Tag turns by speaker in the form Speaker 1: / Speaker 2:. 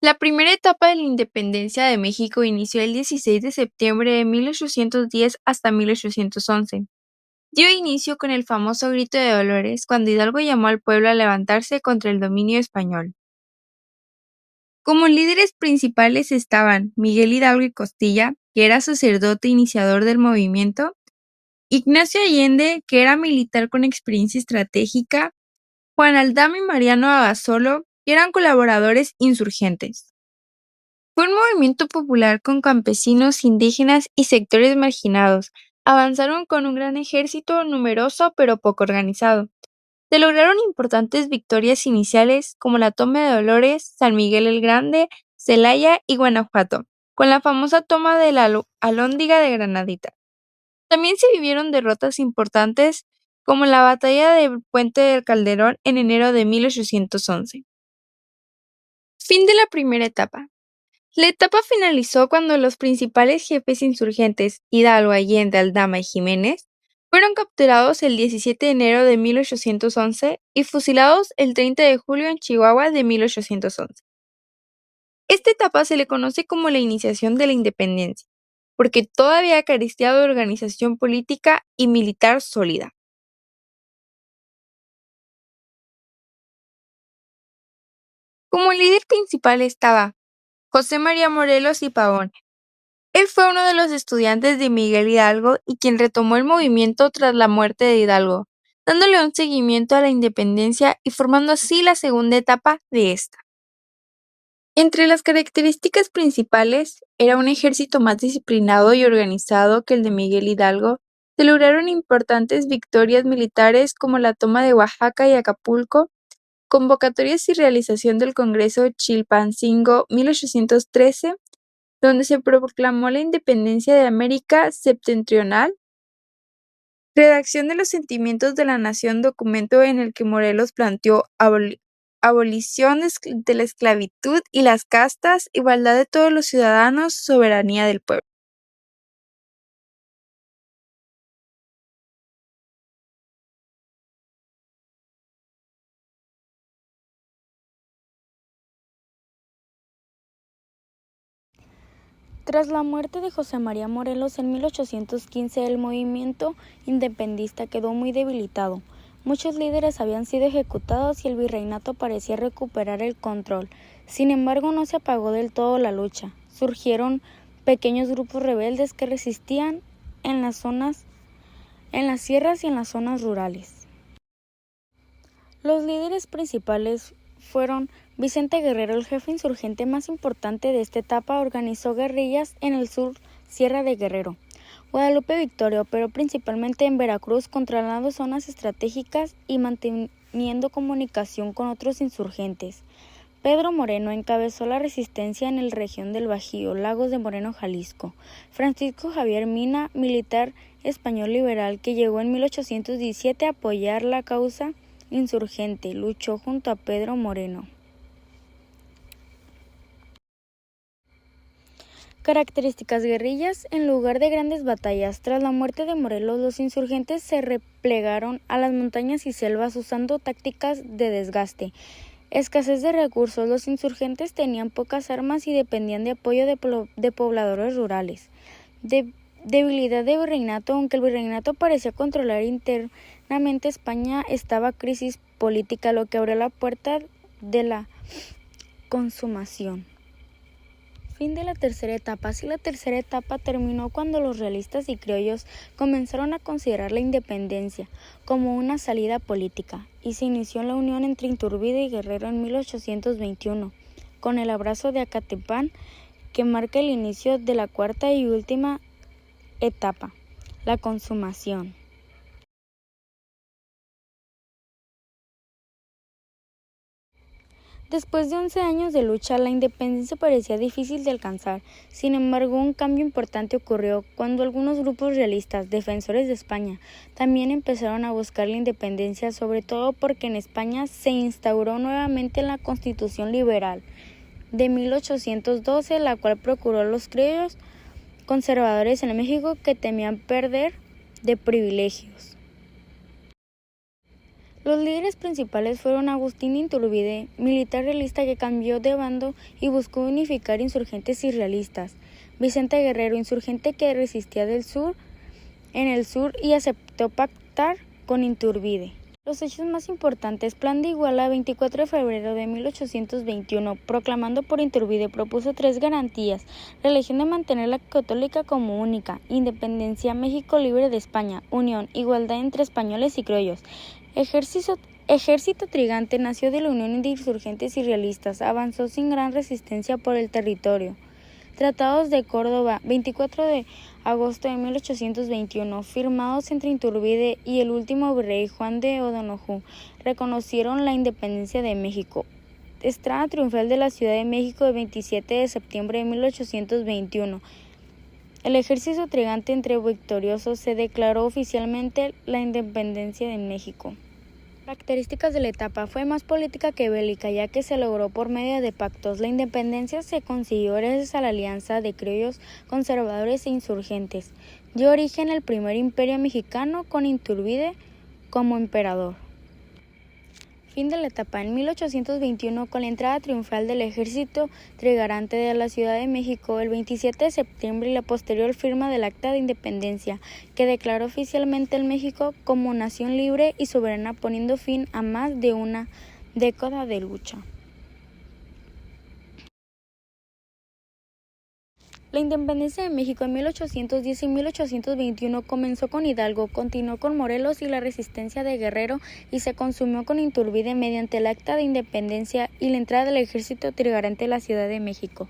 Speaker 1: La primera etapa de la independencia de México inició el 16 de septiembre de 1810 hasta 1811. Dio inicio con el famoso Grito de Dolores, cuando Hidalgo llamó al pueblo a levantarse contra el dominio español. Como líderes principales estaban Miguel Hidalgo y Costilla, que era sacerdote iniciador del movimiento, Ignacio Allende, que era militar con experiencia estratégica, Juan Aldama y Mariano Abasolo, que eran colaboradores insurgentes. Fue un movimiento popular con campesinos, indígenas y sectores marginados. Avanzaron con un gran ejército numeroso pero poco organizado. Se lograron importantes victorias iniciales como la toma de Dolores, San Miguel el Grande, Celaya y Guanajuato, con la famosa toma de la Alhóndiga de Granadita. También se vivieron derrotas importantes como la batalla de Puente del Calderón en enero de 1811. Fin de la primera etapa. La etapa finalizó cuando los principales jefes insurgentes, Hidalgo, Allende, Aldama y Jiménez, fueron capturados el 17 de enero de 1811 y fusilados el 30 de julio en Chihuahua de 1811. Esta etapa se le conoce como la iniciación de la independencia, porque todavía carecía de organización política y militar sólida. Como líder principal estaba José María Morelos y Pavón. Él fue uno de los estudiantes de Miguel Hidalgo y quien retomó el movimiento tras la muerte de Hidalgo, dándole un seguimiento a la independencia y formando así la segunda etapa de esta. Entre las características principales era un ejército más disciplinado y organizado que el de Miguel Hidalgo. Se lograron importantes victorias militares como la toma de Oaxaca y Acapulco, convocatorias y realización del Congreso Chilpancingo 1813, donde se proclamó la independencia de América Septentrional, redacción de los sentimientos de la nación, documento en el que Morelos planteó abolición de la esclavitud y las castas, igualdad de todos los ciudadanos, soberanía del pueblo.
Speaker 2: Tras la muerte de José María Morelos en 1815, el movimiento independentista quedó muy debilitado. Muchos líderes habían sido ejecutados y el virreinato parecía recuperar el control. Sin embargo, no se apagó del todo la lucha. Surgieron pequeños grupos rebeldes que resistían en las sierras y en las zonas rurales. Los líderes principales fueron Vicente Guerrero, el jefe insurgente más importante de esta etapa, organizó guerrillas en el sur Sierra de Guerrero. Guadalupe Victoria operó principalmente en Veracruz, controlando zonas estratégicas y manteniendo comunicación con otros insurgentes. Pedro Moreno encabezó la resistencia en la región del Bajío, Lagos de Moreno, Jalisco. Francisco Javier Mina, militar español liberal que llegó en 1817 a apoyar la causa insurgente, luchó junto a Pedro Moreno. Características: guerrillas en lugar de grandes batallas. Tras la muerte de Morelos, los insurgentes se replegaron a las montañas y selvas usando tácticas de desgaste. Escasez de recursos. Los insurgentes tenían pocas armas y dependían de apoyo de pobladores rurales. Debilidad del virreinato. Aunque el virreinato parecía controlar internamente España, estaba crisis política, lo que abrió la puerta de la consumación. Fin de la tercera etapa. Así, la tercera etapa terminó cuando los realistas y criollos comenzaron a considerar la independencia como una salida política, y se inició la unión entre Iturbide y Guerrero en 1821, con el abrazo de Acatepán, que marca el inicio de la cuarta y última etapa, la consumación. Después de 11 años de lucha, la independencia parecía difícil de alcanzar. Sin embargo, un cambio importante ocurrió cuando algunos grupos realistas, defensores de España, también empezaron a buscar la independencia, sobre todo porque en España se instauró nuevamente la Constitución Liberal de 1812, la cual procuró a los criollos conservadores en México que temían perder de privilegios. Los líderes principales fueron Agustín Iturbide, militar realista que cambió de bando y buscó unificar insurgentes y realistas; Vicente Guerrero, insurgente que resistía en el sur y aceptó pactar con Iturbide. Los hechos más importantes: Plan de Iguala, 24 de febrero de 1821, proclamando por Iturbide, propuso 3 garantías: la elección de mantener la católica como única, independencia, México libre de España, unión, igualdad entre españoles y criollos. Ejército Trigante nació de la unión de insurgentes y realistas, avanzó sin gran resistencia por el territorio. Tratados de Córdoba, 24 de agosto de 1821, firmados entre Iturbide y el último virrey Juan de O'Donojú, reconocieron la independencia de México. Estrada triunfal de la Ciudad de México, el 27 de septiembre de 1821. El ejército Trigante entre victoriosos se declaró oficialmente la independencia de México. Características de la etapa: fue más política que bélica, ya que se logró por medio de pactos. La independencia se consiguió gracias a la alianza de criollos, conservadores e insurgentes. Dio origen al primer imperio mexicano con Iturbide como emperador. Fin de la etapa. En 1821, con la entrada triunfal del ejército trigarante de la Ciudad de México, el 27 de septiembre y la posterior firma del Acta de Independencia, que declaró oficialmente el México como nación libre y soberana, poniendo fin a más de una década de lucha. La independencia de México en 1810 y 1821 comenzó con Hidalgo, continuó con Morelos y la resistencia de Guerrero y se consumió con Iturbide mediante el Acta de Independencia y la entrada del ejército trigarante a la Ciudad de México.